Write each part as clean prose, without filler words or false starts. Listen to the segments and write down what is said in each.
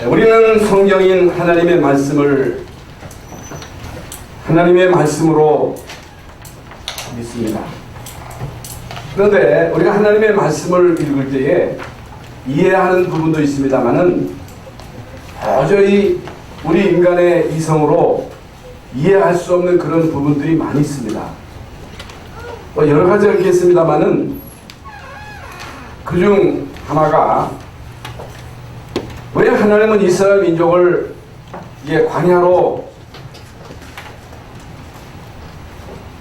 우리는 성경인 하나님의 말씀을 하나님의 말씀으로 믿습니다. 그런데 우리가 하나님의 말씀을 읽을 때에 이해하는 부분도 있습니다만은 도저히 우리 인간의 이성으로 이해할 수 없는 그런 부분들이 많이 있습니다. 여러 가지가 있겠습니다만은 그중 하나가 왜 하나님은 이스라엘 민족을 광야로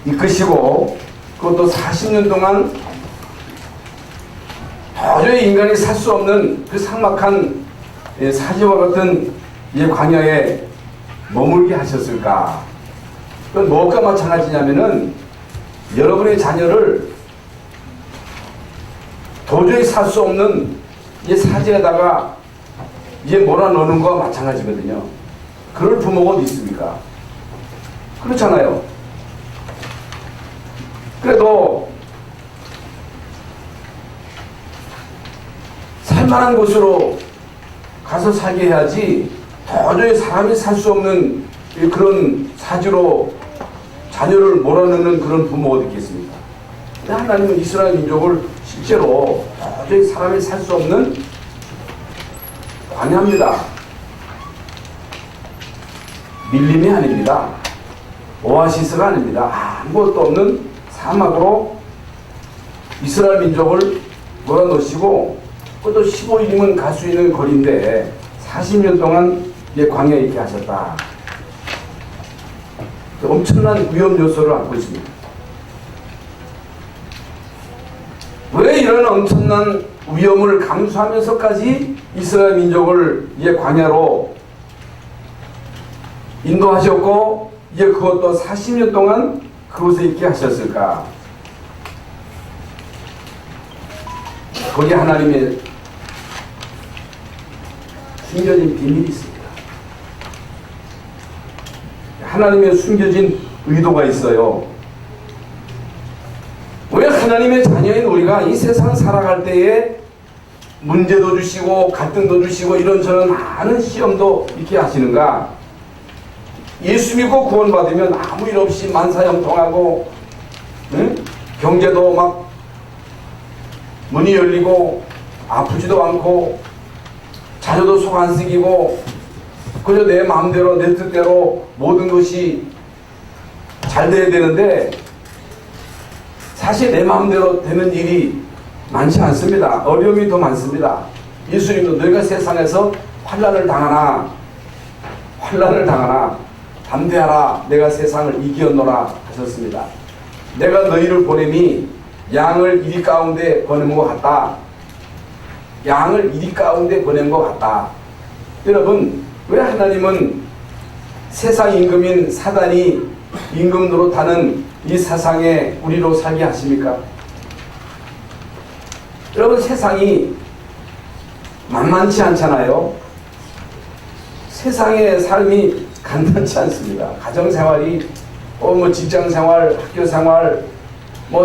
이끄시고 그것도 40년 동안 도저히 인간이 살 수 없는 그 삭막한 사지와 같은 광야에 머물게 하셨을까? 그건 무엇과 마찬가지냐면은 여러분의 자녀를 도저히 살 수 없는 사지에다가 몰아넣는 거와 마찬가지거든요. 그럴 부모가 어디 있습니까? 그렇잖아요. 그래도 살만한 곳으로 가서 살게 해야지 도저히 사람이 살 수 없는 그런 사지로 자녀를 몰아넣는 그런 부모가 어디 있겠습니까? 근데 하나님은 이스라엘 민족을 실제로 도저히 사람이 살 수 없는 광야입니다. 밀림이 아닙니다. 오아시스가 아닙니다. 아무것도 없는 사막으로 이스라엘 민족을 몰아넣으시고 그것도 15일이면 갈 수 있는 거리인데 40년 동안 광야에 있게 하셨다. 엄청난 위험 요소를 안고 있습니다. 왜 이런 엄청난 위험을 감수하면서까지 이스라엘 민족을 광야로 인도하셨고 그것도 40년 동안 그곳에 있게 하셨을까? 거기에 하나님의 숨겨진 비밀이 있습니다. 하나님의 숨겨진 의도가 있어요. 왜 하나님의 자녀인 우리가 이 세상 살아갈 때에 문제도 주시고 갈등도 주시고 이런저런 많은 시험도 있게 하시는가? 예수 믿고 구원받으면 아무 일 없이 만사형통하고 경제도 막 문이 열리고 아프지도 않고 자녀도 속 안 썩이고 그저 내 마음대로 내 뜻대로 모든 것이 잘 돼야 되는데 사실 내 마음대로 되는 일이 많지 않습니다. 어려움이 더 많습니다. 예수님도 너희가 세상에서 환난을 당하나 담대하라 내가 세상을 이기었노라 하셨습니다. 내가 너희를 보내니 양을 이리 가운데 보낸 것 같다. 양을 이리 가운데 보낸 것 같다. 여러분, 왜 하나님은 세상 임금인 사단이 임금 노릇하는 이 세상에 우리로 살게 하십니까? 여러분, 세상이 만만치 않잖아요. 세상의 삶이 간단치 않습니다. 가정생활이 직장생활, 학교생활,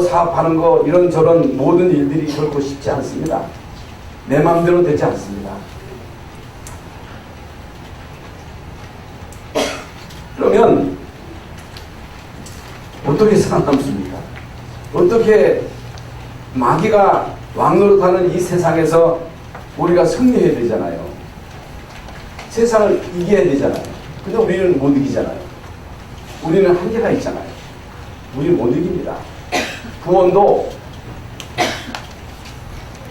사업하는 거 이런저런 모든 일들이 결코 쉽지 않습니다. 내 마음대로 되지 않습니다. 그러면 어떻게 살아남습니까? 어떻게 마귀가 왕노릇하는 이 세상에서 우리가 승리해야 되잖아요. 세상을 이겨야 되잖아요. 근데 우리는 못 이기잖아요. 우리는 한계가 있잖아요. 우리는 못 이깁니다. 구원도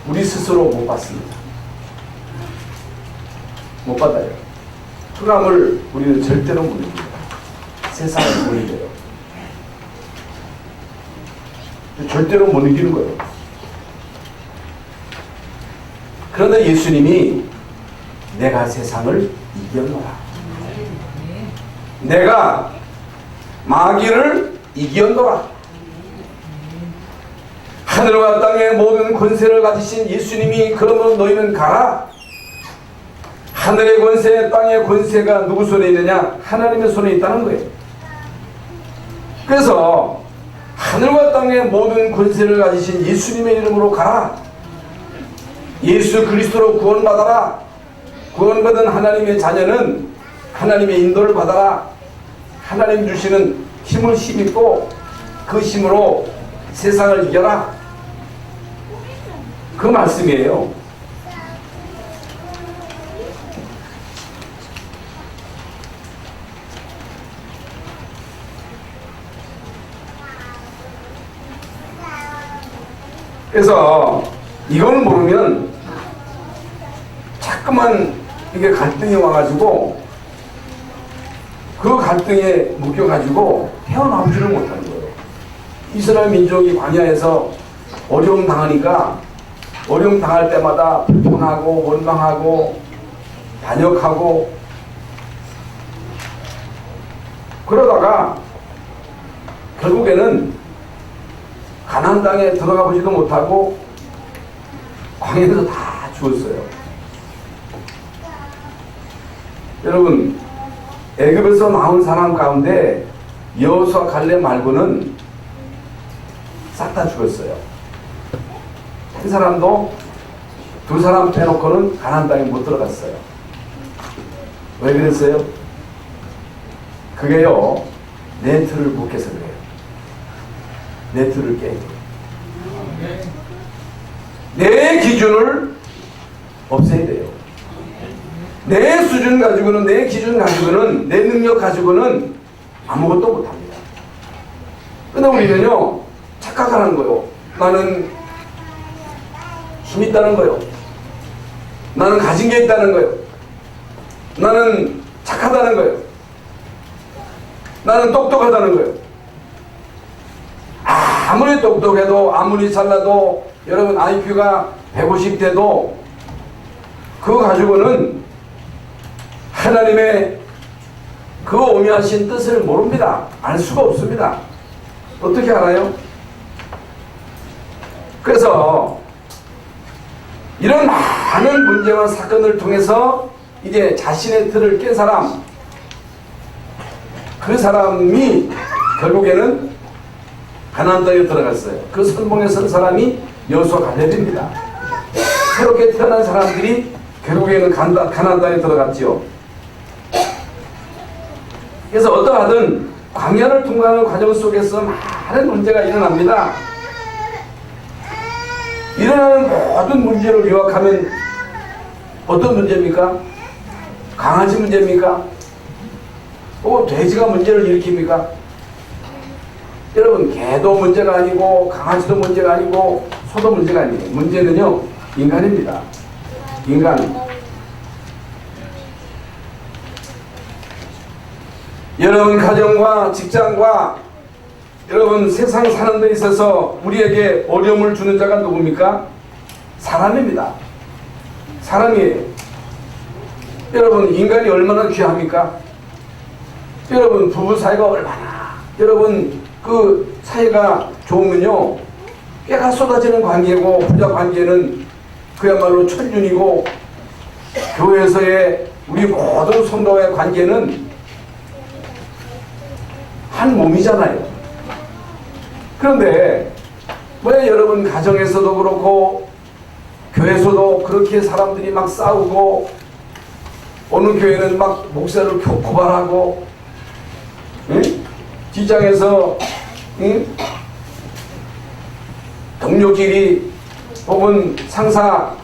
우리 스스로 못 받습니다. 못 받아요. 흑암을 우리는 절대로 못 이깁니다. 세상을 못 이겨요. 절대로 못 이기는 거예요. 그런데 예수님이 내가 세상을 이겼노라. 내가 마귀를 이겼노라. 하늘과 땅의 모든 권세를 가지신 예수님이 그러면 너희는 가라. 하늘의 권세, 땅의 권세가 누구 손에 있느냐? 하나님의 손에 있다는 거예요. 그래서 하늘과 땅의 모든 권세를 가지신 예수님의 이름으로 가라. 예수 그리스도로 구원받아라. 구원받은 하나님의 자녀는 하나님의 인도를 받아라. 하나님 주시는 힘을 힘입고 그 힘으로 세상을 이겨라. 그 말씀이에요. 그래서 이걸 모르면 자꾸만 이게 갈등이 와가지고 그 갈등에 묶여가지고 헤어나오지를 못하는 거예요. 이스라엘 민족이 광야에서 어려움 당하니까 어려움 당할 때마다 불평하고 원망하고 반역하고 그러다가 결국에는 가나안 땅에 들어가 보지도 못하고 광야에서 다 죽었어요. 여러분, 애굽에서 나온 사람 가운데 여호수아 갈렙 말고는 싹 다 죽었어요. 한 사람도 두 사람 빼놓고는 가나안 땅에 못 들어갔어요. 왜 그랬어요? 그게요, 네트를 못 깨서 그래요. 네트를 깨요. 내 기준을 없애야 돼요. 내 수준 가지고는, 내 기준 가지고는, 내 능력 가지고는 아무것도 못합니다. 근데 우리는요, 착각하는 거예요. 나는 힘 있다는 거예요. 나는 가진 게 있다는 거예요. 나는 착하다는 거예요. 나는 똑똑하다는 거예요. 아무리 똑똑해도, 아무리 잘나도, 여러분 IQ가 150 돼도 그거 가지고는 하나님의 그 오묘하신 뜻을 모릅니다. 알 수가 없습니다. 어떻게 알아요? 그래서 이런 많은 문제와 사건을 통해서 이제 자신의 틀을 깬 사람, 그 사람이 결국에는 가나안 땅에 들어갔어요. 그 선봉에 선 사람이 여호수아 갈렙입니다. 새롭게 태어난 사람들이 결국에는 가나안 땅에 들어갔지요. 그래서 어떠하든 광야를 통과하는 과정 속에서 많은 문제가 일어납니다. 일어나는 모든 문제를 요약하면 어떤 문제입니까? 강아지 문제입니까? 돼지가 문제를 일으킵니까? 여러분, 개도 문제가 아니고 강아지도 문제가 아니고 소도 문제가 아니에요. 문제는요, 인간입니다. 인간. 여러분 가정과 직장과 여러분 세상 사는 데 있어서 우리에게 어려움을 주는 자가 누굽니까? 사람입니다. 사람이에요. 여러분, 인간이 얼마나 귀합니까? 여러분, 부부 사이가 얼마나, 여러분 그 사이가 좋으면요, 깨가 쏟아지는 관계고, 부자 관계는 그야말로 천륜이고, 교회에서의 우리 모든 성도의 관계는 한 몸이잖아요. 그런데 왜 여러분 가정에서도 그렇고 교회에서도 그렇게 사람들이 막 싸우고, 어느 교회는 막 목사를 고발하고, 응? 직장에서 응? 동료끼리 혹은 상사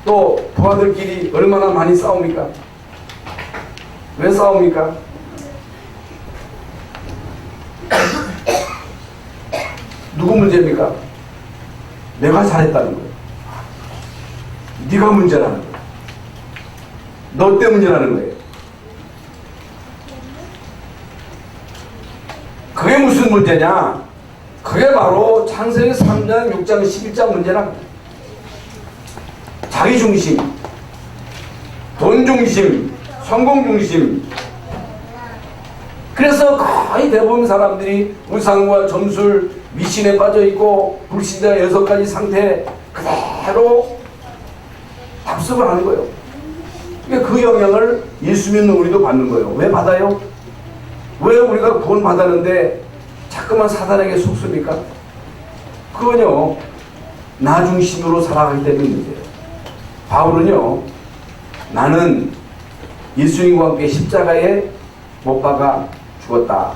또 부하들끼리 얼마나 많이 싸웁니까? 왜 싸웁니까? 누구 문제입니까? 내가 잘했다는 거예요. 네가 문제라는 거예요. 너 때문이라는 거예요. 그게 무슨 문제냐? 그게 바로 창세기 3장, 6장, 11장 문제라고. 자기 중심, 돈 중심, 성공 중심. 그래서 거의 대부분 사람들이 우상과 점술, 미신에 빠져있고 불신자 6가지 상태 그대로 답습을 하는 거예요. 그러니까 그 영향을 예수 믿는 우리도 받는 거예요. 왜 받아요? 왜 우리가 구원 받았는데 자꾸만 사단에게 속습니까? 그건요, 나 중심으로 살아가기 때문에 문제예요. 바울은요, 나는 예수님과 함께 십자가에 못 박아 죽었다.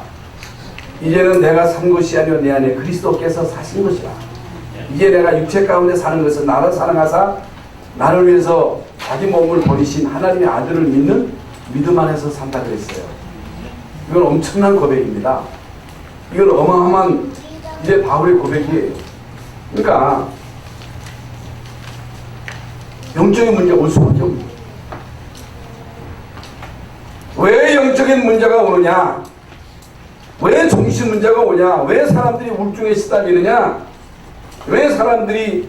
이제는 내가 산 것이 아니오 내 안에 그리스도께서 사신 것이라. 이제 내가 육체 가운데 사는 것은 나를 사랑하사 나를 위해서 자기 몸을 버리신 하나님의 아들을 믿는 믿음 안에서 산다 그랬어요. 이건 엄청난 고백입니다. 이건 어마어마한 이제 바울의 고백이에요. 그러니까 영적인 문제가 올 수밖에 없는 거예요. 왜 영적인 문제가 오느냐? 왜 정신 문제가 오냐? 왜 사람들이 우울증에 시달리느냐? 왜 사람들이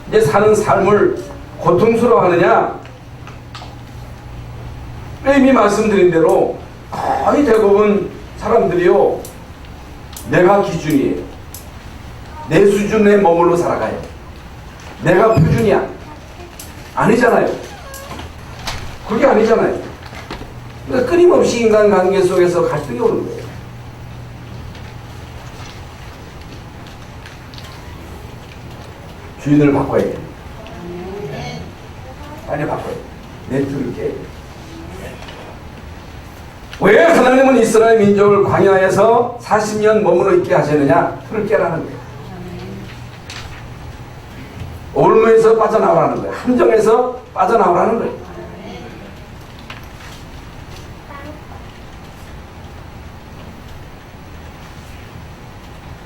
이제 사는 삶을 고통스러워하느냐? 이미 말씀드린 대로 거의 대부분 사람들이요, 내가 기준이에요. 내 수준에 머물러 살아가요. 내가 표준이야. 아니잖아요. 그게 아니잖아요. 그러니까 끊임없이 인간관계 속에서 갈등이 오는 거예요. 주인을 바꿔야 돼요. 빨리 바꿔야 돼요. 네트를 깨야 돼요. 왜 하나님은 이스라엘 민족을 광야에서 40년 머물러 있게 하시느냐? 틀을 깨라는 거예요. 올무에서 빠져나오라는 거예요. 함정에서 빠져나오라는 거예요.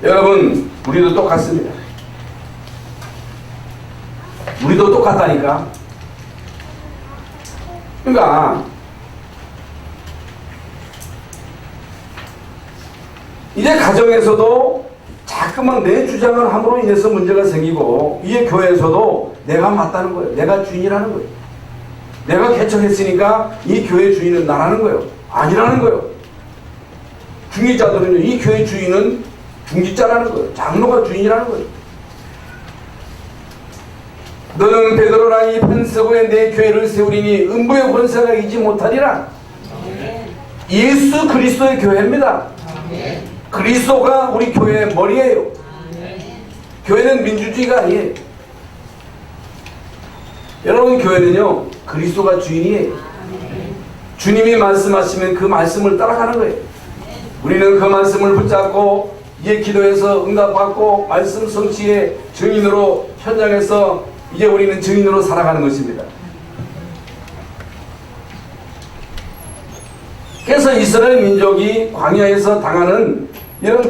여러분, 우리도 똑같습니다. 우리도 똑같다니까. 그러니까 이제 가정에서도 자꾸만 내 주장을 함으로 인해서 문제가 생기고, 이제 교회에서도 내가 맞다는 거예요. 내가 주인이라는 거예요. 내가 개척했으니까 이 교회 주인은 나라는 거예요. 아니라는 거예요. 중직자들은요, 이 교회 주인은 중직자라는 거예요. 장로가 주인이라는 거예요. 너는 베드로라 이 반석에 내 교회를 세우리니 음부의 권세가 이지 못하리라. 예수 그리스도의 교회입니다. 그리스도가 우리 교회의 머리예요. 교회는 민주주의가 아니에요. 여러분, 교회는요, 그리스도가 주인이에요. 주님이 말씀하시면 그 말씀을 따라가는 거예요. 우리는 그 말씀을 붙잡고 이제 기도해서 응답받고 말씀 성취의 증인으로 현장에서 이제 우리는 증인으로 살아가는 것입니다. 그래서 이스라엘 민족이 광야에서 당하는 이런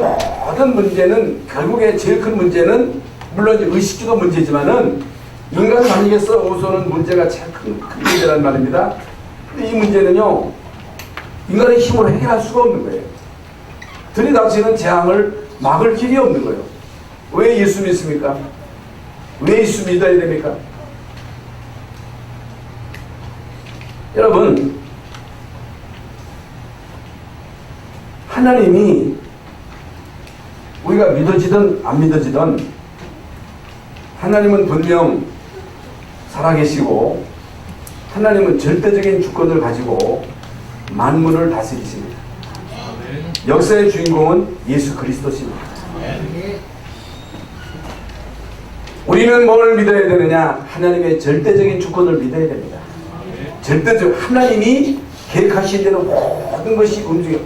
모든 문제는, 결국에 제일 큰 문제는 물론 의식주도 문제지만은 인간 관계에서 오서는 문제가 제일 큰 문제란 말입니다. 근데 이 문제는요, 인간의 힘으로 해결할 수가 없는 거예요. 들이닥치는 재앙을 막을 길이 없는 거예요. 왜 예수 믿습니까? 왜 예수 믿어야 됩니까? 여러분, 하나님이 우리가 믿어지든 안 믿어지든 하나님은 분명 살아계시고 하나님은 절대적인 주권을 가지고 만물을 다스리십니다. 역사의 주인공은 예수 그리스도십니다. 우리는 뭘 믿어야 되느냐? 하나님의 절대적인 주권을 믿어야 됩니다. 절대적, 하나님이 계획하신 대로 모든 것이 움직여.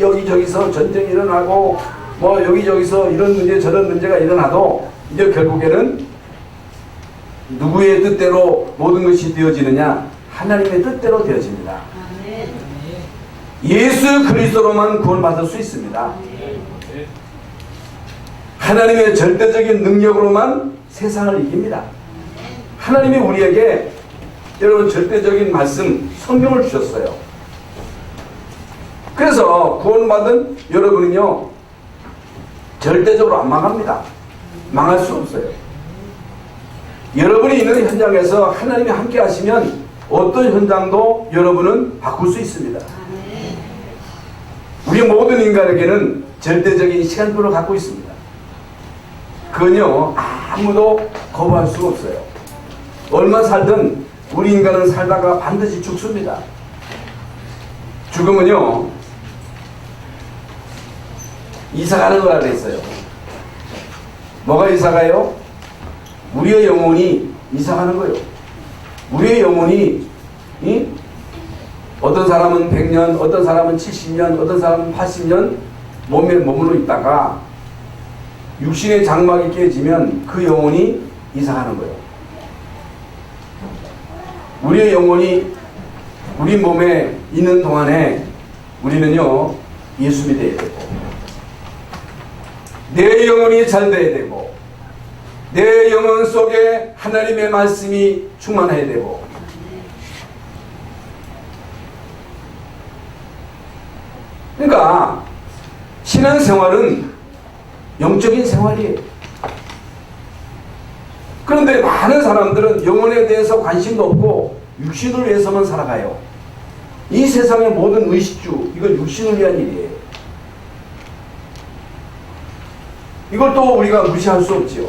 여기저기서 전쟁이 일어나고 뭐 여기저기서 이런 문제 저런 문제가 일어나도 이제 결국에는 누구의 뜻대로 모든 것이 되어지느냐? 하나님의 뜻대로 되어집니다. 예수 그리스도로만 구원받을 수 있습니다. 하나님의 절대적인 능력으로만 세상을 이깁니다. 하나님이 우리에게 여러분 절대적인 말씀, 성경을 주셨어요. 그래서 구원받은 여러분은요, 절대적으로 안 망합니다. 망할 수 없어요. 여러분이 있는 현장에서 하나님이 함께 하시면 어떤 현장도 여러분은 바꿀 수 있습니다. 우리 모든 인간에게는 절대적인 시간표를 갖고 있습니다. 그건요, 아무도 거부할 수가 없어요. 얼마 살든 우리 인간은 살다가 반드시 죽습니다. 죽음은요, 이사가는 거라 그랬어요. 뭐가 이사가요? 우리의 영혼이 이사가는 거예요. 우리의 영혼이 어떤 사람은 100년, 어떤 사람은 70년, 어떤 사람은 80년 몸에 머물러 있다가 육신의 장막이 깨지면 그 영혼이 이상하는 거예요. 우리의 영혼이 우리 몸에 있는 동안에 우리는요, 예수 믿어야 되고, 내 영혼이 잘 돼야 되고, 내 영혼 속에 하나님의 말씀이 충만해야 되고, 그러니까 신앙생활은 영적인 생활이에요. 그런데 많은 사람들은 영혼에 대해서 관심도 없고 육신을 위해서만 살아가요. 이 세상의 모든 의식주, 이건 육신을 위한 일이에요. 이걸 또 우리가 무시할 수 없지요.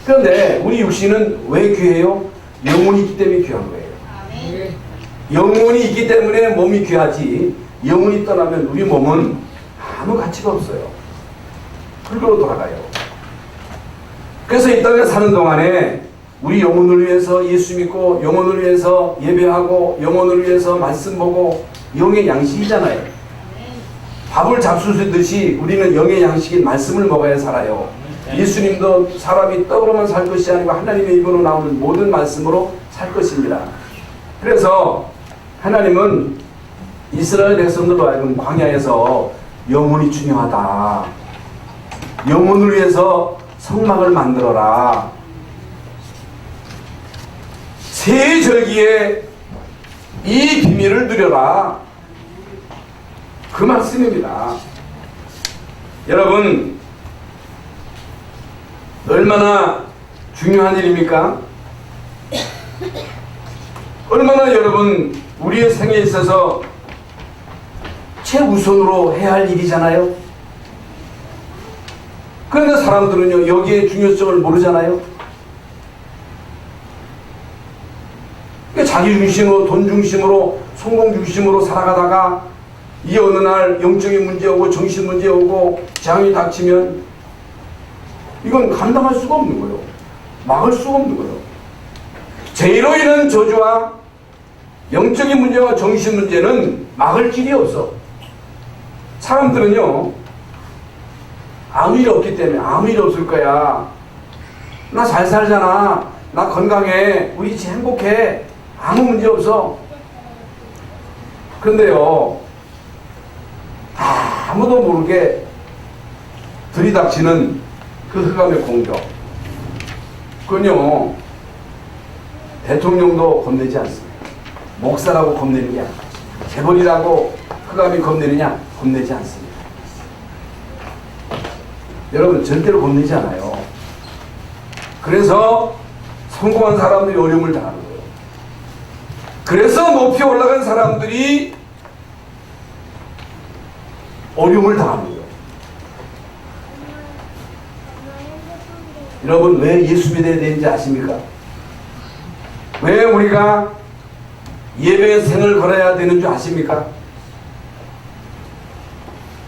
그런데 우리 육신은 왜 귀해요? 영혼이 있기 때문에 귀한 거예요. 영혼이 있기 때문에 몸이 귀하지, 영혼이 떠나면 우리 몸은 아무 가치가 없어요. 흙으로 돌아가요. 그래서 이 땅에 사는 동안에 우리 영혼을 위해서 예수 믿고, 영혼을 위해서 예배하고, 영혼을 위해서 말씀 보고, 영의 양식이잖아요. 밥을 잡수듯이 우리는 영의 양식인 말씀을 먹어야 살아요. 예수님도 사람이 떡으로만 살 것이 아니고 하나님의 입으로 나오는 모든 말씀으로 살 것입니다. 그래서 하나님은 이스라엘 백성들로 하여금 광야에서 영혼이 중요하다, 영혼을 위해서 성막을 만들어라, 새 절기에 이 비밀을 누려라, 그 말씀입니다. 여러분, 얼마나 중요한 일입니까? 얼마나 여러분 우리의 생에 있어서 최우선으로 해야 할 일이잖아요. 그런데 사람들은요, 여기에 중요성을 모르잖아요. 자기 중심으로, 돈 중심으로, 성공 중심으로 살아가다가 이 어느 날 영적인 문제 오고 정신 문제 오고 재앙이 닥치면 이건 감당할 수가 없는 거예요. 막을 수가 없는 거예요. 죄로 인한 저주와 영적인 문제와 정신 문제는 막을 길이 없어. 사람들은요, 아무 일 없기 때문에, 아무 일 없을 거야, 나 잘 살잖아, 나 건강해, 우리 집 행복해, 아무 문제 없어. 그런데요, 아무도 모르게 들이닥치는 그 흑암의 공격, 그건요, 대통령도 겁내지 않습니다. 목사라고 겁내는 게 아니라, 재벌이라고 흑암이 겁내느냐? 겁내지 않습니다. 여러분, 절대로 겁내지 않아요. 그래서 성공한 사람들이 어려움을 당하는 거예요. 그래서 높이 올라간 사람들이 어려움을 당하는 거예요. 여러분, 왜 예수 믿어야 되는지 아십니까? 왜 우리가 예배의 생을 걸어야 되는 줄 아십니까?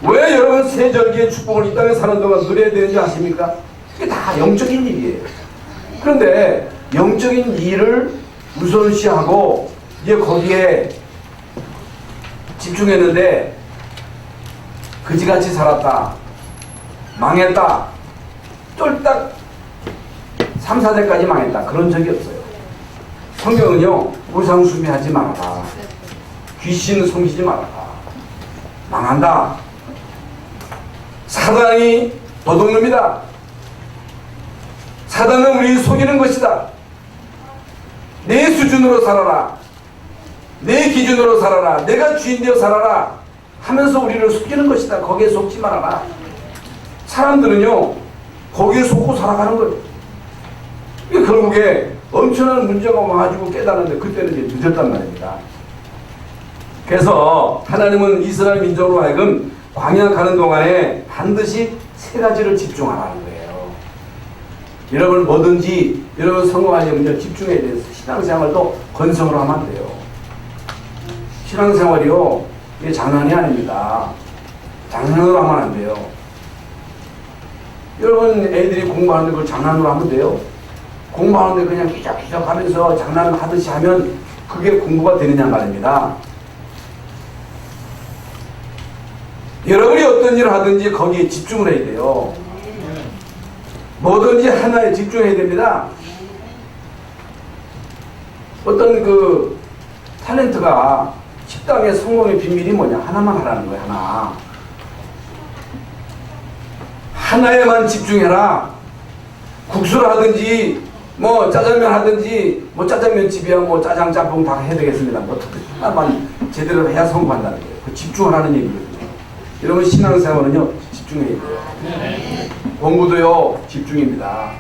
왜 여러분 세절기의 축복을 이 땅에 사는 동안 누려야 되는지 아십니까? 이게 다 영적인 일이에요. 그런데 영적인 일을 우선시하고 이제 거기에 집중했는데 그지같이 살았다, 망했다, 쫄딱 3, 4대까지 망했다, 그런 적이 없어요. 성경은요, 우상숭배하지 말아라, 귀신 섬기지 말아라, 망한다, 사단이 도둑놈이다, 사단은 우리를 속이는 것이다, 내 수준으로 살아라, 내 기준으로 살아라, 내가 주인 되어 살아라 하면서 우리를 속이는 것이다. 거기에 속지 말아라. 사람들은요, 거기에 속고 살아가는 거예요. 결국에 엄청난 문제가 와가지고 깨달았는데 그때는 이제 늦었단 말입니다. 그래서 하나님은 이스라엘 민족으로 하여금 광야 가는 동안에 반드시 세 가지를 집중하라는 거예요. 여러분, 뭐든지 여러분 성공하려면 집중해야 돼요. 신앙생활도 건성으로 하면 안 돼요. 신앙생활이요, 이게 장난이 아닙니다. 장난으로 하면 안 돼요. 여러분, 애들이 공부하는데 그걸 장난으로 하면 돼요? 공부하는데 그냥 휘적휘적 하면서 장난하듯이 하면 그게 공부가 되느냐 말입니다. 여러분이 어떤 일을 하든지 거기에 집중을 해야 돼요. 뭐든지 하나에 집중해야 됩니다. 어떤 그 탤런트가 식당의 성공의 비밀이 뭐냐? 하나만 하라는 거야. 하나에만 집중해라. 국수를 하든지 뭐 짜장면 하든지 뭐 짜장면집이야 뭐 짜장 짬뽕 다 해야 되겠습니다. 뭐 하나만 제대로 해야 성공한다는 거예요. 그 집중을 하는 얘기거든요. 여러분 신앙생활은요 집중해야 돼요. 공부도요 집중입니다.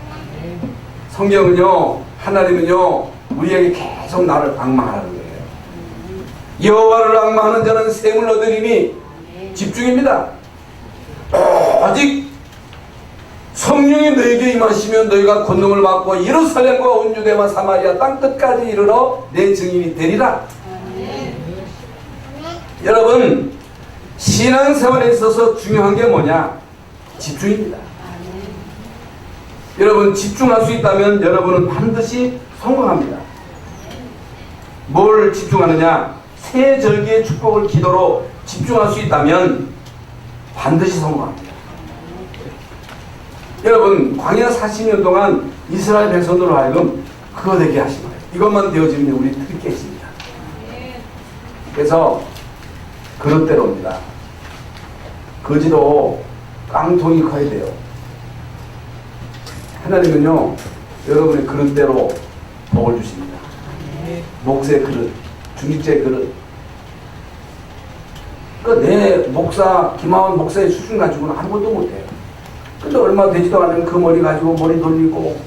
성경은요 하나님은요 우리에게 계속 나를 악망하라는 거예요. 여호와를 악망하는 자는 샘을 얻으리니 집중입니다. 아직 성령이 너에게 임하시면 너희가 권능을 받고 예루살렘과 온 유대와 사마리아 땅 끝까지 이르러 내 증인이 되리라. 여러분 신앙생활에 있어서 중요한 게 뭐냐? 집중입니다. 여러분 집중할 수 있다면 여러분은 반드시 성공합니다. 뭘 집중하느냐? 새 절기의 축복을 기도로 집중할 수 있다면 반드시 성공합니다. 여러분 광야 40년 동안 이스라엘 백성들로 하여금 그거 되게 하신 거예요. 이것만 되어지면 우리 틀이 깨집니다. 그래서 그릇대로입니다. 거지도 깡통이 커야 돼요. 하나님은요 여러분의 그릇대로 복을 주십니다. 목사의 그릇, 중직자의 그릇. 내 목사 김하원 목사의 수준 가지고는 아무것도 못해요. 근데 얼마 되지도 않은 그 머리 가지고 머리 돌리고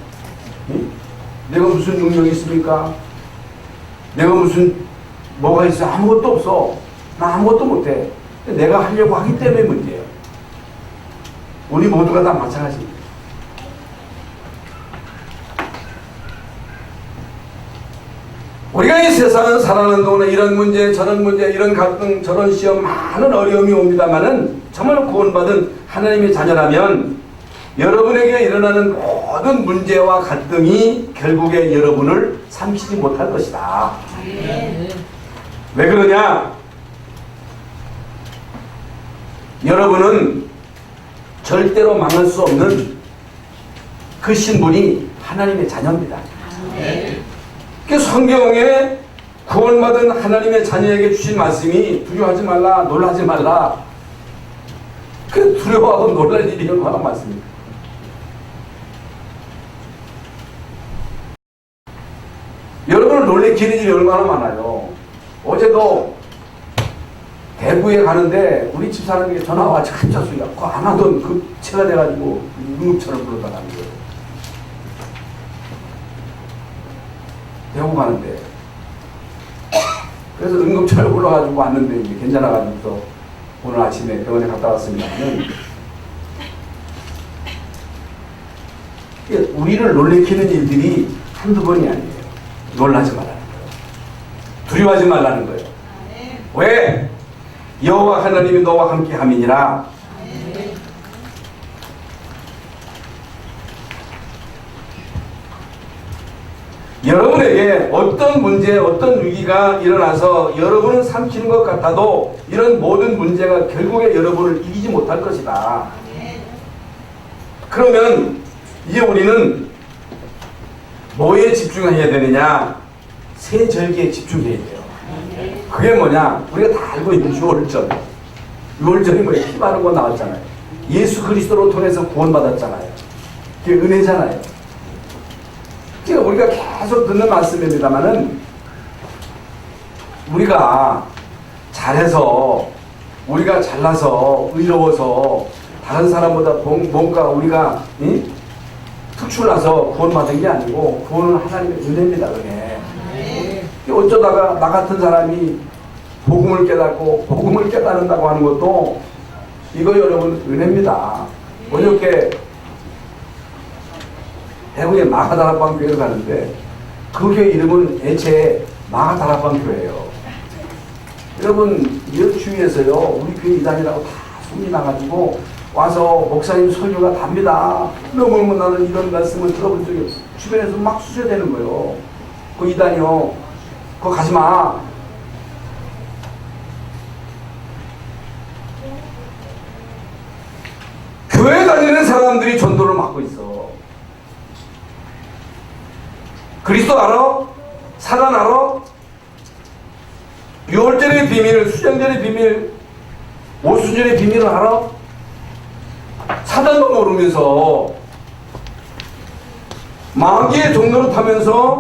내가 무슨 능력이 있습니까? 내가 무슨 뭐가 있어? 아무것도 없어. 나 아무것도 못해. 내가 하려고 하기 때문에 문제예요. 우리 모두가 다 마찬가지입니다. 우리가 이 세상을 살아가는 동안에 이런 문제, 저런 문제, 이런 갈등, 저런 시험, 많은 어려움이 옵니다만은 정말 구원받은 하나님의 자녀라면 여러분에게 일어나는 모든 문제와 갈등이 결국에 여러분을 삼키지 못할 것이다. 왜 그러냐? 여러분은 절대로 망할 수 없는 그 신분이 하나님의 자녀입니다. 그 성경에 구원받은 하나님의 자녀에게 주신 말씀이 두려워하지 말라, 놀라지 말라. 그 두려워하고 놀랄 일이 얼마나 많습니까? 여러분을 놀래키는 일이 얼마나 많아요. 어제도 대구에 가는데 우리 집사람에게 전화가 와서 한자 소리가 안 하던 급체가 돼가지고 응급차를 불러달라는 거예요. 대구 가는데 그래서 응급차를 불러가지고 왔는데 이제 괜찮아가지고 오늘 아침에 병원에 갔다 왔습니다는 우리를 놀래키는 일들이 한두 번이 아니에요. 놀라지 말라는 거예요. 두려워하지 말라는 거예요. 왜? 여호와 하나님이 너와 함께 함이니라. 여러분에게 어떤 문제, 어떤 위기가 일어나서 여러분을 삼키는 것 같아도 이런 모든 문제가 결국에 여러분을 이기지 못할 것이다. 그러면 이제 우리는 뭐에 집중해야 되느냐? 새 절기에 집중해야 돼요. 그게 뭐냐? 우리가 다 알고 있는 6월절. 6월절이 뭐예요? 피 바른 거 나왔잖아요. 예수 그리스도로 통해서 구원받았잖아요. 그게 은혜잖아요. 그러니까 우리가 계속 듣는 말씀입니다만은 우리가 잘해서 우리가 잘나서 의로워서 다른 사람보다 뭔가 우리가 특출나서 구원받은 게 아니고 구원은 하나님의 은혜입니다. 은혜. 어쩌다가 나 같은 사람이 복음을 깨닫고 복음을 깨닫는다고 하는 것도 이거 여러분 은혜입니다. 어저께 대구의 마가다락방 교회를 가는데 그 교회 이름은 애체 마가다락방 교회예요. 여러분 이 주위에서요 우리 교회 이단이라고 다 소문이 나가지고 와서 목사님 설교가 답니다. 너무 나는 이런 말씀을 들어본 적이 없어. 주변에서 막 수세되는 거예요. 그 이단이요. 그거 가지 마. 교회 다니는 사람들이 전도를 맡고 있어. 그리스도 알아? 사단 알아? 유월절의 비밀, 수장절의 비밀, 오순절의 비밀을 알아? 사단도 모르면서 마귀의 종로를 타면서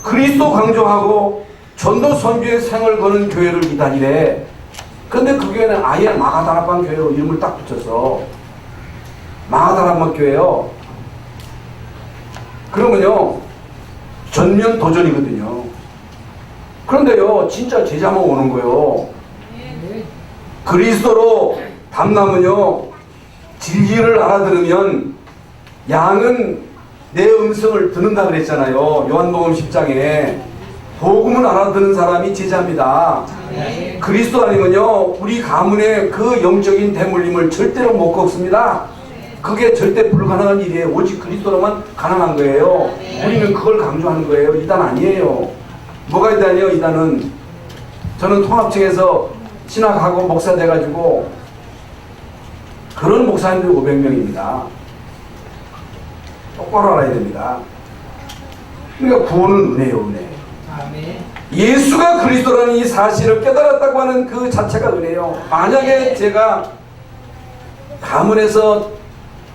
그리스도 강조하고 전도 선교의 생을 거는 교회를 이단이래. 그런데 그 교회는 아예 마가다락방 교회로 이름을 딱 붙였어. 마가다락방 교회요. 그러면요 전면 도전이거든요. 그런데요 진짜 제자만 오는 거예요. 그리스도로 담남은요 진리를 알아들으면 양은 내 음성을 듣는다 그랬잖아요. 요한복음 10장에 복음을 알아듣는 사람이 제자입니다. 그리스도 아니면요 우리 가문의 그 영적인 대물림을 절대로 못 꺾습니다. 그게 절대 불가능한 일이에요. 오직 그리스도로만 가능한 거예요. 우리는 그걸 강조하는 거예요. 이단 아니에요. 뭐가 이단이에요? 이단은 저는 통합청에서 신학하고 목사 돼가지고 그런 목사님들 500명입니다. 똑바로 알아야 됩니다. 그러니까 구원은 은혜예요. 은혜. 예수가 그리스도라는 이 사실을 깨달았다고 하는 그 자체가 은혜예요. 만약에 제가 가문에서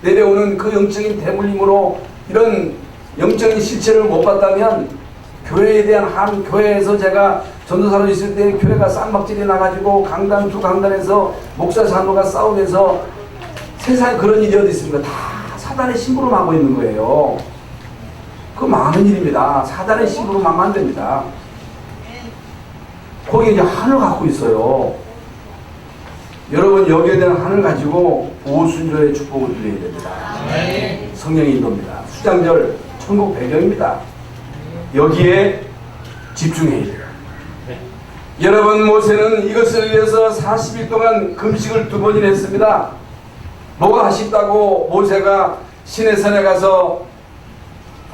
내려오는 그 영적인 대물림으로 이런 영적인 실체를 못 봤다면 교회에 대한 교회에서 제가 전도사로 있을 때 교회가 쌍박질이 나가지고 강단 두 강단에서 목사 장로가 싸우면서 세상에 그런 일이 어디 있습니까? 다 사단의 심부름하고 있는 거예요. 그거 망하는 일입니다. 사단의 심부름하면 안 됩니다. 거기 이제 한을 갖고 있어요. 여러분 여기에 대한 한을 가지고 오순절의 축복을 누려야 됩니다. 성령의 인도입니다. 수장절 천국 배경입니다. 여기에 집중해야 돼요. 여러분 모세는 이것을 위해서 40일 동안 금식을 2번이나 했습니다. 뭐가 아쉽다고 모세가 시내산에 가서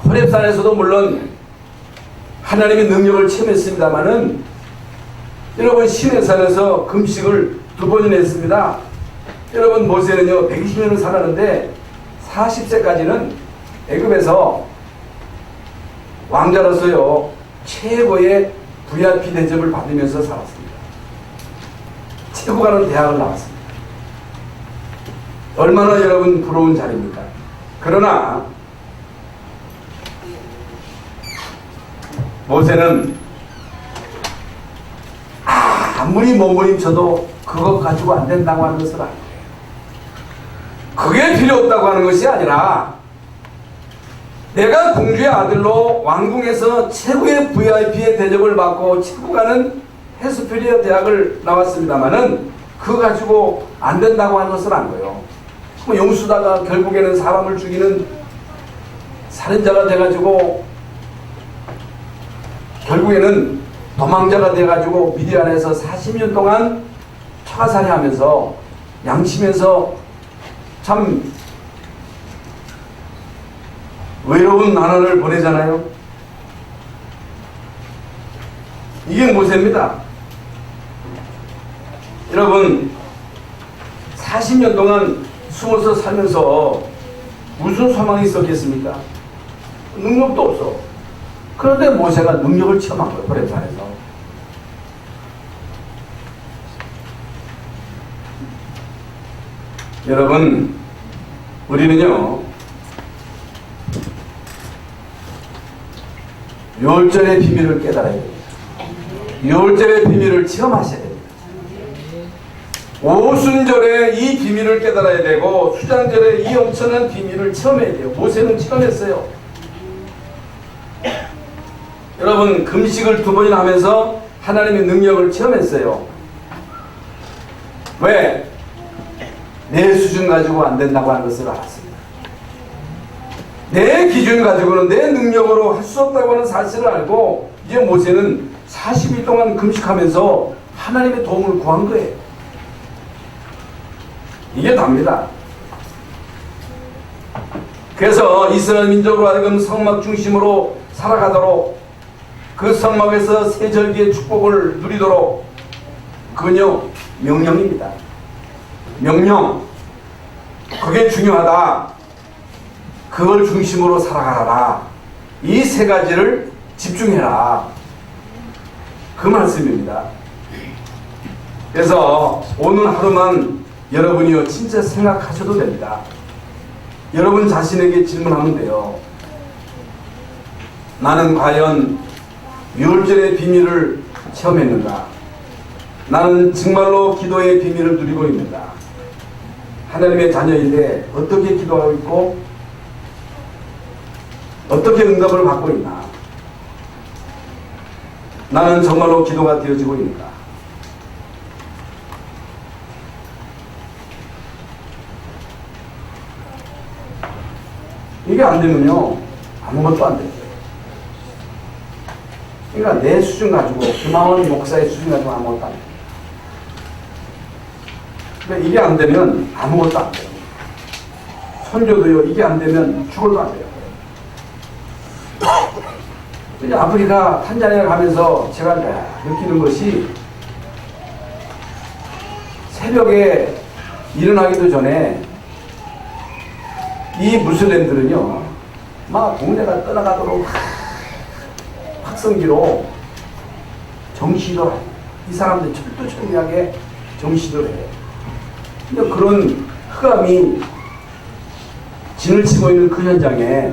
호렙산에서도 물론 하나님의 능력을 체험했습니다마는 여러분 시내산에서 금식을 2번이나 했습니다. 여러분 모세는요 120년을 살았는데 40세까지는 애굽에서 왕자로서요 최고의 VIP 대접을 받으면서 살았습니다. 최고 가는 대학을 나왔습니다. 얼마나 여러분 부러운 자리입니까? 그러나 모세는 아무리 몸부림쳐도 그것 가지고 안 된다고 하는 것을 알 거예요. 그게 필요 없다고 하는 것이 아니라 내가 공주의 아들로 왕궁에서 최고의 VIP의 대접을 받고 치고 가는 헤스피리아 대학을 나왔습니다마는 그거 가지고 안 된다고 하는 것을 안 거예요. 용수다가 결국에는 사람을 죽이는 살인자가 돼가지고 결국에는 도망자가 돼가지고 미디안에서 40년 동안 처가살이 하면서 양치면서 참 외로운 나날을 보내잖아요. 이게 모세입니다. 여러분 40년 동안 숨어서 살면서 무슨 소망이 있었겠습니까? 능력도 없어. 그런데 모세가 능력을 체험한 거예요. 호렙산에서. 여러분 우리는요 유월절의 비밀을 깨달아야 됩니다. 유월절의 비밀을 체험하셔야 됩니다. 오순절에 이 비밀을 깨달아야 되고 수장절에 이 엄청난 비밀을 체험해야 돼요. 모세는 체험했어요. 여러분 금식을 2번이나 하면서 하나님의 능력을 체험했어요. 왜? 내 수준 가지고 안 된다고 하는 것을 알았습니다. 내 기준 가지고는 내 능력으로 할 수 없다고 하는 사실을 알고 이제 모세는 40일 동안 금식하면서 하나님의 도움을 구한 거예요. 이게 답니다. 그래서 이스라엘 민족으로 하여금 성막 중심으로 살아가도록 그 성막에서 세 절기의 축복을 누리도록 그건요 명령입니다. 명령. 그게 중요하다. 그걸 중심으로 살아가라. 이 세 가지를 집중해라. 그 말씀입니다. 그래서 오늘 하루만 여러분이요 진짜 생각하셔도 됩니다. 여러분 자신에게 질문하면 돼요. 나는 과연 유월절의 비밀을 체험했는가? 나는 정말로 기도의 비밀을 누리고 있는가? 하나님의 자녀인데 어떻게 기도하고 있고 어떻게 응답을 받고 있나? 나는 정말로 기도가 되어지고 있는가? 이게 안 되면요 아무것도 안 돼요. 그러니까 내 수준 가지고 김하원 목사의 수준 가지고 아무것도 안 돼요. 그러니까 이게 안 되면 아무것도 안 돼요. 선교도요 이게 안 되면 죽어도 안 돼요. 이제 아프리카 탄자니아 가면서 제가 느끼는 것이 새벽에 일어나기도 전에 이 무슬림들은요 막 동네가 떠나가도록 확성기로 정시도 해요. 이 사람들 철두철미하게 정시도 해요. 근데 그런 흑암이 진을 치고 있는 그 현장에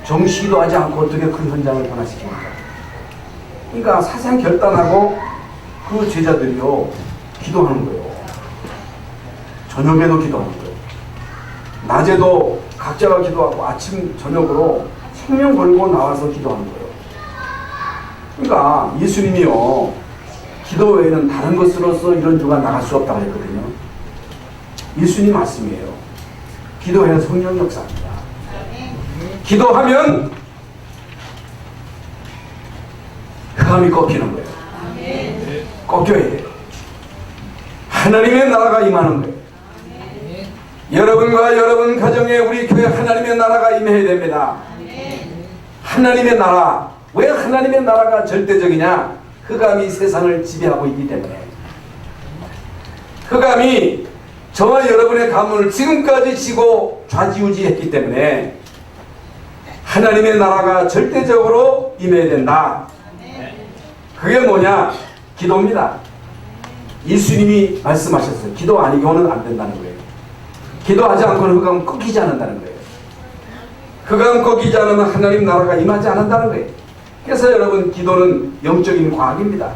정시도 하지 않고 어떻게 그 현장을 변화시킵니까? 그러니까 사생 결단하고 그 제자들이요 기도하는 거예요. 저녁에도 기도하는 거예요. 낮에도 각자가 기도하고 아침 저녁으로 생명 걸고 나와서 기도하는 거예요. 그러니까 예수님이요 기도 외에는 다른 것으로서 이런 주가 나갈 수 없다고 했거든요. 예수님 말씀이에요. 기도해야 성령 역사입니다. 기도하면 흑암이 꺾이는 거예요. 꺾여야 돼요. 하나님의 나라가 임하는 거예요. 여러분과 여러분 가정에 우리 교회 하나님의 나라가 임해야 됩니다. 하나님의 나라. 왜 하나님의 나라가 절대적이냐? 흑암이 세상을 지배하고 있기 때문에. 흑암이 저와 여러분의 가문을 지금까지 지고 좌지우지했기 때문에 하나님의 나라가 절대적으로 임해야 된다. 그게 뭐냐? 기도입니다. 예수님이 말씀하셨어요. 기도 아니고는 안 된다는 거예요. 기도하지 않고는 흑암 꺾이지 않는다는 거예요. 흑암 꺾이지 않으면 하나님 나라가 임하지 않는다는 거예요. 그래서 여러분 기도는 영적인 과학입니다.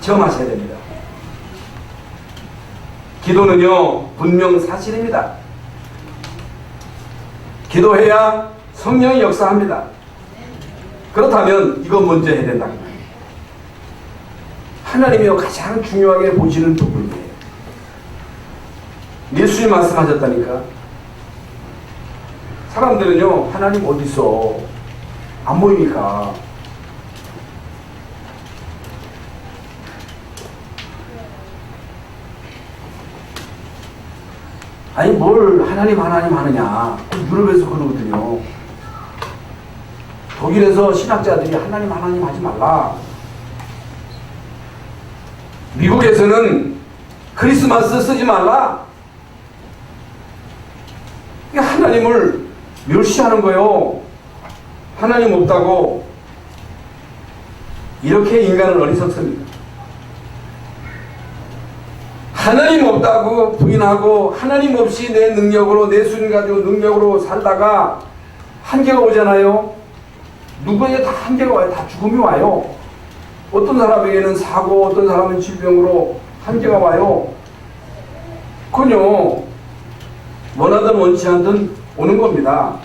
체험하셔야 됩니다. 기도는요 분명 사실입니다. 기도해야 성령이 역사합니다. 그렇다면 이거 먼저 해야 된다. 하나님이요 가장 중요하게 보시는 부분이에요. 예수님 말씀하셨다니까. 사람들은요 하나님 어디 있어? 안 보이니까. 아니 뭘 하나님 하느냐. 유럽에서 그러거든요. 독일에서 신학자들이 하나님 하지 말라. 미국에서는 크리스마스 쓰지 말라. 하나님을 멸시하는 거예요. 하나님 없다고. 이렇게 인간은 어리석습니다. 하나님 없다고 부인하고 하나님 없이 내 능력으로 내 수준 가지고 능력으로 살다가 한계가 오잖아요. 누구에게 다 한계가 와요. 다 죽음이 와요. 어떤 사람에게는 사고 어떤 사람은 질병으로 한계가 와요. 그건요 원하든 원치 않든 오는 겁니다.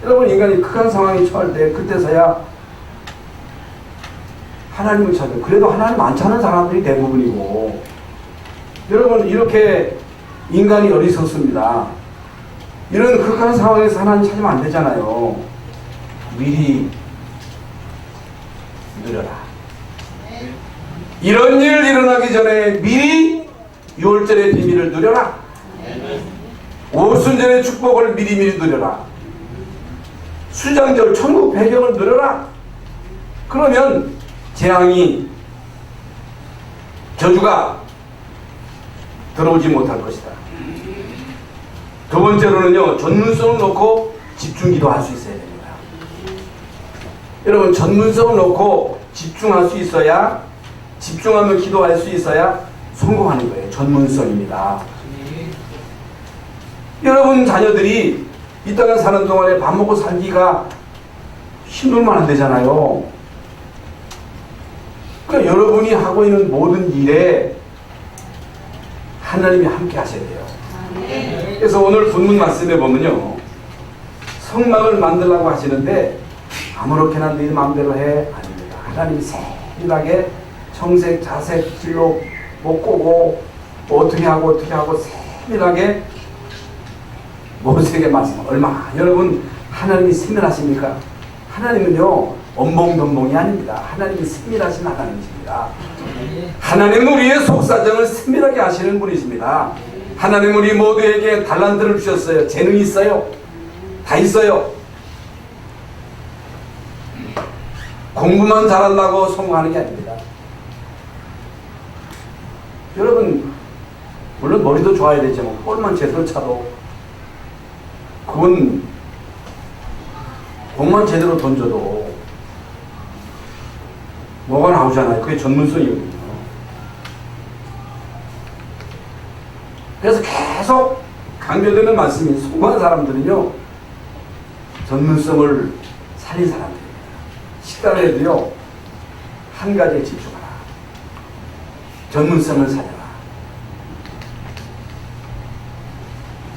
여러분 인간이 극한 상황에 처할 때 그때서야 하나님을 찾아요. 그래도 하나님 안 찾는 사람들이 대부분이고 여러분 이렇게 인간이 어리석습니다. 이런 극한 상황에서 하나님 찾으면 안 되잖아요. 미리 누려라. 이런 일 일어나기 전에 미리 유월절의 비밀을 누려라. 오순절의 축복을 미리미리 누려라. 수장절 천국 배경을 누려라. 그러면 재앙이 저주가 들어오지 못할 것이다. 두 번째로는요, 전문성을 놓고 집중기도 할 수 있어야 됩니다. 여러분, 전문성을 놓고 집중할 수 있어야, 집중하면 기도할 수 있어야 성공하는 거예요. 전문성입니다. 여러분 자녀들이 이 땅에 사는 동안에 밥 먹고 살기가 힘들면 안 되잖아요. 그러니까 여러분이 하고 있는 모든 일에 하나님이 함께 하셔야 돼요. 그래서 오늘 본문 말씀에 보면요, 성막을 만들라고 하시는데 아무렇게나 네 마음대로 해? 아닙니다. 하나님이 세밀하게 청색, 자색, 진로 못 꼬고 어떻게 하고 세밀하게 모세에게 말씀. 얼마 여러분 하나님이 세밀하십니까? 하나님은요 엄봉덤봉이 아닙니다. 하나님이 세밀하신 하나님이십니다. 하나님은 우리의 속사정을 세밀하게 하시는 분이십니다. 하나님은 우리 모두에게 달란트를 주셨어요. 재능이 있어요. 다 있어요. 공부만 잘한다고 성공하는 게 아닙니다. 여러분 물론 머리도 좋아야 되지만 볼만 제대로 차도 그건 공만 제대로 던져도 뭐가 나오잖아요. 그게 전문성이거든요. 그래서 계속 강조되는 말씀이 성공한 사람들은요 전문성을 살린 사람들입니다. 식단에도요 한 가지에 집중하라. 전문성을 살려라.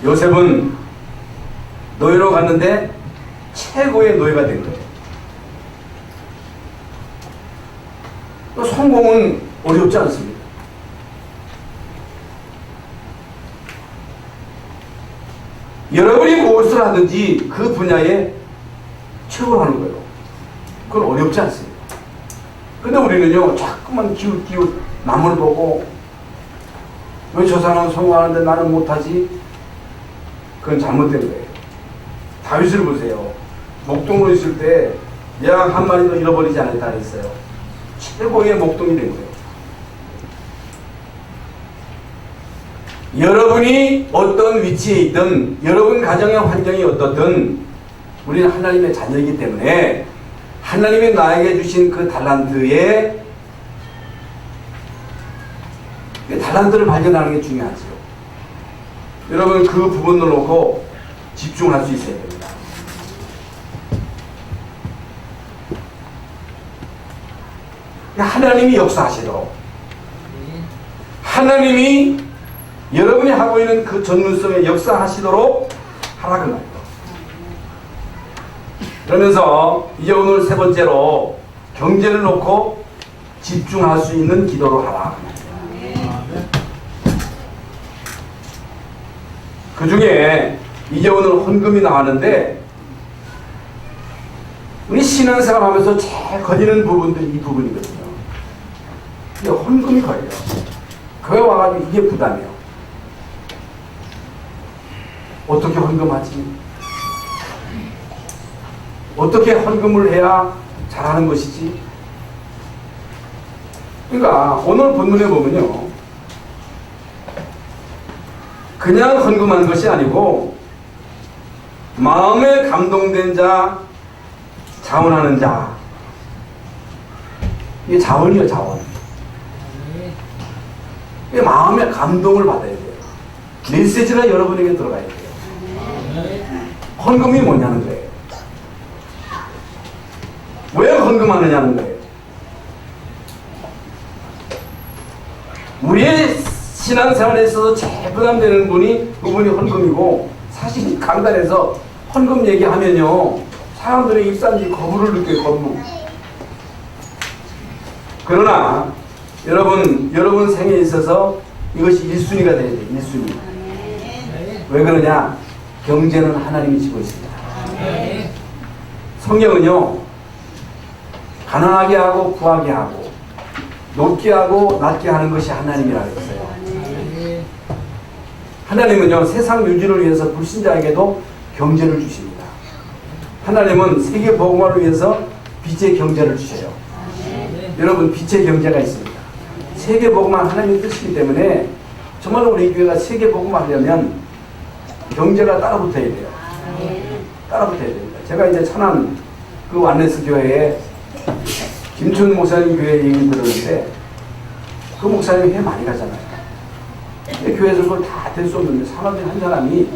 요셉은 노예로 갔는데 최고의 노예가 된 거예요. 또 성공은 어렵지 않습니다. 여러분이 무엇을 하든지 그 분야에 최고로 하는 거예요. 그건 어렵지 않습니다. 근데 우리는요 자꾸만 기웃기웃 남을 보고 왜 저 사람은 성공하는데 나는 못하지? 그건 잘못된 거예요. 다윗을 보세요. 목동으로 있을 때 양 한 마리도 잃어버리지 않았다 했어요. 최고의 목동이 된 거예요. 여러분이 어떤 위치에 있든 여러분 가정의 환경이 어떻든 우리는 하나님의 자녀이기 때문에 하나님이 나에게 주신 그 달란트의 달란트를 발견하는 게 중요하죠. 여러분 그 부분을 놓고 집중할 수 있어야 됩니다. 하나님이 역사하시도록 하나님이 여러분이 하고 있는 그 전문성에 역사하시도록 하라 그 말이에요. 그러면서 이제 오늘 세 번째로 경제를 놓고 집중할 수 있는 기도를 하라 그 말이에요. 그 중에 이제 오늘 헌금이 나왔는데 우리 신앙생활 하면서 제일 걸리는 부분들이 이 부분이거든요. 이게 헌금이 걸려요. 그거 와가지고 이게 부담이에요. 어떻게 헌금하지? 어떻게 헌금을 해야 잘하는 것이지? 그러니까 오늘 본문에 보면요 그냥 헌금하는 것이 아니고 마음에 감동된 자, 자원하는 자. 이게 자원이에요, 자원. 이게 마음에 감동을 받아야 돼요. 메시지가 여러분에게 들어가야 돼요. 헌금이 뭐냐는 거예요. 왜 헌금하느냐는 거예요. 우리의 신앙생활에 있어서 제일 부담되는 부분이 헌금이고, 사실 강단에서 헌금 얘기하면요 사람들의 입산지 거부를 느껴요. 거부. 그러나 여러분 생에 있어서 이것이 1순위가 돼야 돼요. 1순위. 왜 그러냐? 경제는 하나님이 지고 있습니다. 성경은요 가난하게 하고 부하게 하고 높게 하고 낮게 하는 것이 하나님이라고 했어요. 하나님은요, 세상 유지를 위해서 불신자에게도 경제를 주십니다. 하나님은 세계 복음화를 위해서 빛의 경제를 주셔요. 여러분, 빛의 경제가 있습니다. 세계 복음화 하나님의 뜻이기 때문에 정말로 우리 교회가 세계 복음화 하려면 경제가 따라붙어야 돼요. 따라붙어야 됩니다. 제가 이제 천안 그 완네스 교회에 김춘 목사님 교회 얘기 들었는데 그 목사님이 회 많이 가잖아요. 교회에서 그걸 다 될 수 없는데 사람들이 한 사람이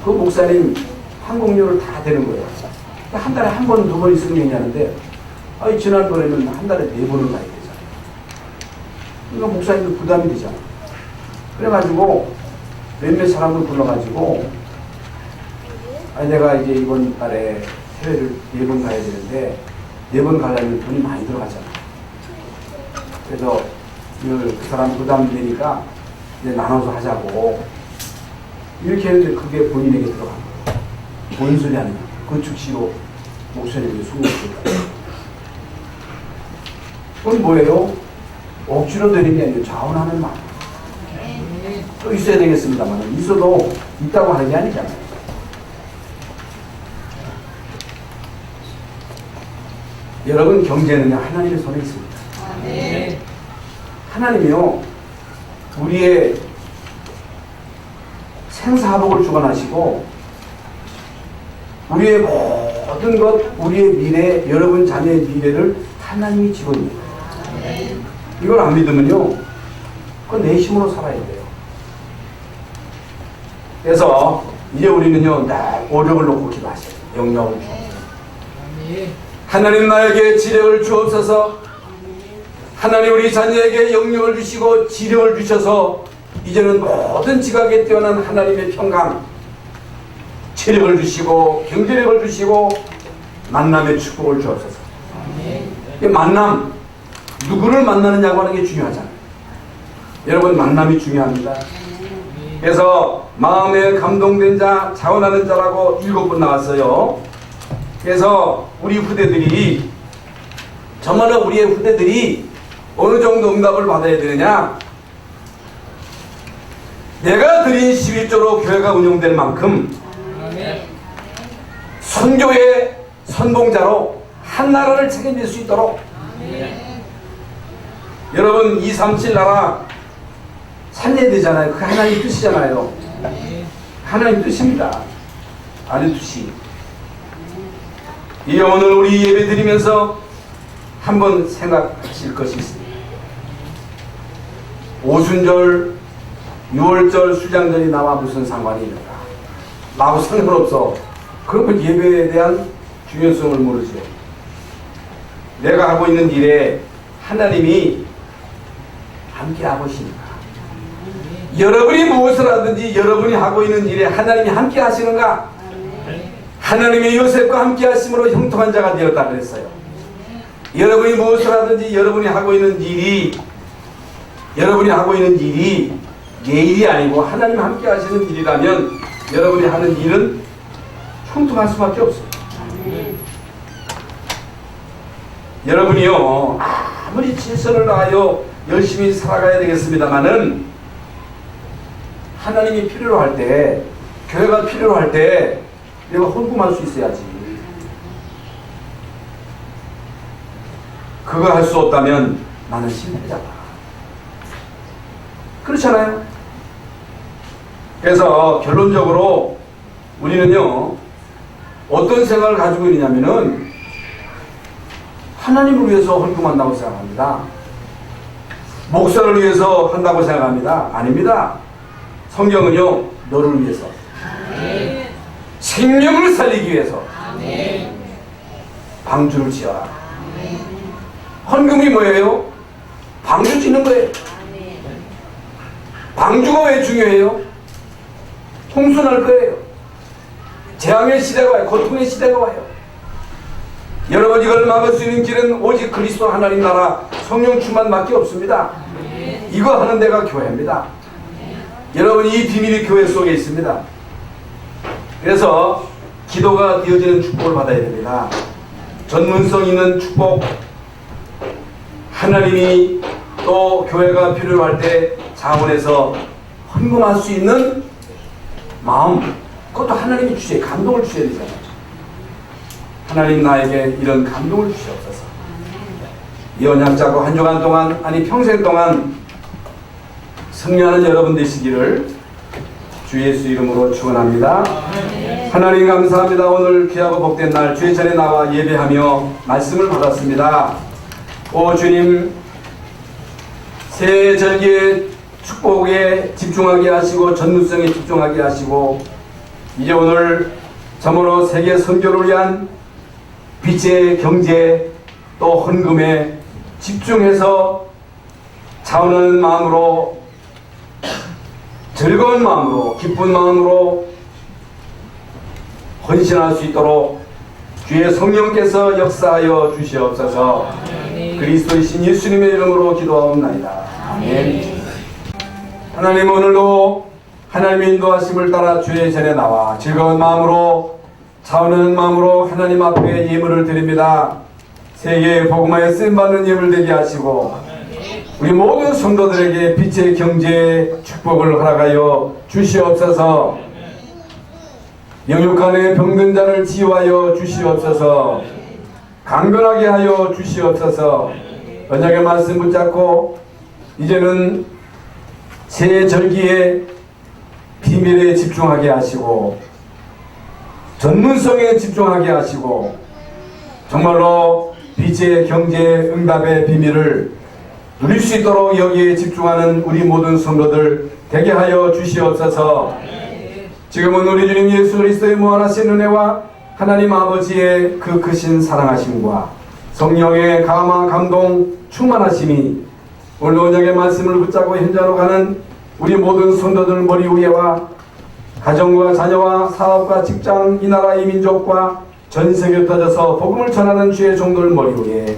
그 목사님 항공료를 다 대는 거예요. 한 달에 한 번, 두 번 있으면 되냐는데 지난번에는 한 달에 4번을 가야 되잖아요. 그러니까 목사님도 부담이 되잖아. 그래가지고 몇몇 사람을 불러가지고 내가 이제 이번 달에 해외를 4번 가야 되는데 4번 가려면 돈이 많이 들어가잖아. 그래서 그 사람 부담 되니까 이제 나눠서 하자고 이렇게 했는데 그게 본인에게 들어간 거예요. 뭔 소리 하느냐. 그 즉시로 목사님이 수고했을까. 그건 뭐예요? 억지로 되는 게 아니고 자원하는 마음. 또 있어야 되겠습니다만 있어도 있다고 하는 게 아니잖아요. 여러분, 경제는 하나님의 손에 있습니다. 하나님이요, 우리의 생사복을 주관하시고 우리의 모든 것, 우리의 미래, 여러분 자녀의 미래를 하나님이 지어줍니다. 이걸 안 믿으면요, 그건 내 힘으로 살아야 돼요. 그래서 이제 우리는요, 오력을 놓고 기도하세요. 영역을 주옵소서. 하나님 나에게 지력을 주옵소서. 하나님 우리 자녀에게 영역을 주시고 지력을 주셔서 이제는 모든 지각에 뛰어난 하나님의 평강, 체력을 주시고 경제력을 주시고 만남의 축복을 주옵소서. 만남, 누구를 만나느냐고 하는 게 중요하잖아요. 여러분, 만남이 중요합니다. 그래서 마음에 감동된 자, 자원하는 자라고 7분 나왔어요. 그래서 우리 후대들이, 정말로 우리의 후대들이 어느 정도 응답을 받아야 되느냐. 내가 드린 11조로 교회가 운영될 만큼 선교의 선봉자로 한 나라를 책임질 수 있도록, 여러분 237 나라 살려야 되잖아요. 그게 하나님 뜻이잖아요. 하나님 뜻입니다. 아는 뜻이. 이 오늘 우리 예배 드리면서 한번 생각하실 것이 있습니다. 오순절, 6월절, 수장절이 나와 무슨 상관이 있는가? 나하고 상관없어. 그러면 예배에 대한 중요성을 모르죠. 내가 하고 있는 일에 하나님이 함께하고 계십니까? 여러분이 무엇을 하든지 여러분이 하고 있는 일에 하나님이 함께 하시는가? 하나님의 요셉과 함께 하심으로 형통한 자가 되었다 그랬어요. 여러분이 무엇을 하든지 여러분이 하고 있는 일이 내 일이 아니고 하나님 함께 하시는 일이라면 여러분이 하는 일은 형통할 수밖에 없습니다. 여러분이요, 아무리 최선을 다하여 열심히 살아가야 되겠습니다만은 하나님이 필요로 할 때, 교회가 필요로 할 때 내가 헌금할 수 있어야지. 그거 할 수 없다면 나는 실패자다. 그렇잖아요. 그래서 결론적으로 우리는요, 어떤 생각을 가지고 있냐면은 하나님을 위해서 헌금한다고 생각합니다. 목사를 위해서 한다고 생각합니다. 아닙니다. 성경은요, 너를 위해서, 생명을 살리기 위해서 방주를 지어라. 헌금이 뭐예요? 방주 짓는 거예요. 방주가 왜 중요해요? 홍수날 거예요. 재앙의 시대가 와요. 고통의 시대가 와요. 여러분, 이걸 막을 수 있는 길은 오직 그리스도 하나님 나라 성령 충만밖에 없습니다. 이거 하는 데가 교회입니다. 여러분, 이 비밀이 교회 속에 있습니다. 그래서 기도가 되어지는 축복을 받아야 됩니다. 전문성 있는 축복, 하나님이 또 교회가 필요할 때 자원해서 헌금할 수 있는 마음, 그것도 하나님이 주셔야, 감동을 주셔야 되잖아요. 하나님 나에게 이런 감동을 주시옵소서. 이 언약자고 한 주간 동안, 아니 평생 동안 승리하는 여러분 되시기를 주 예수 이름으로 축원합니다. 하나님 감사합니다. 오늘 귀하고 복된 날 주의 전에 나와 예배하며 말씀을 받았습니다. 오 주님, 새 절기의 축복에 집중하게 하시고 전문성에 집중하게 하시고, 이제 오늘 참으로 세계 선교를 위한 빛의 경제 또 헌금에 집중해서 차오르는 마음으로, 즐거운 마음으로, 기쁜 마음으로 헌신할 수 있도록 주의 성령께서 역사하여 주시옵소서. 그리스도의 신 예수님의 이름으로 기도하옵나이다. 아멘. 하나님, 오늘도 하나님의 인도하심을 따라 주의 전에 나와 즐거운 마음으로, 차오르는 마음으로 하나님 앞에 예물을 드립니다. 세계의 복음화에 쓰임받는 예물 되게 하시고, 우리 모든 성도들에게 빛의 경제의 축복을 허락하여 주시옵소서. 영육간의 병든 자를 치유하여 주시옵소서. 강건하게 하여 주시옵소서. 언약의 말씀 붙잡고 이제는 새 절기의 비밀에 집중하게 하시고, 전문성에 집중하게 하시고, 정말로 빛의 경제 응답의 비밀을 누릴 수 있도록 여기에 집중하는 우리 모든 성도들 되게 하여 주시옵소서. 지금은 우리 주님 예수 그리스도의 무한하신 은혜와 하나님 아버지의 그 크신 사랑하심과 성령의 감화 감동 충만하심이 오늘 언약의 말씀을 붙잡고 현장으로 가는 우리 모든 성도들 머리 위에와 가정과 자녀와 사업과 직장, 이 나라 이 민족과 전 세계에 터져서 복음을 전하는 주의 종들 머리 위에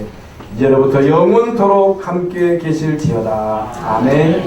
이제로부터 영원토록 함께 계실지어다. 아멘.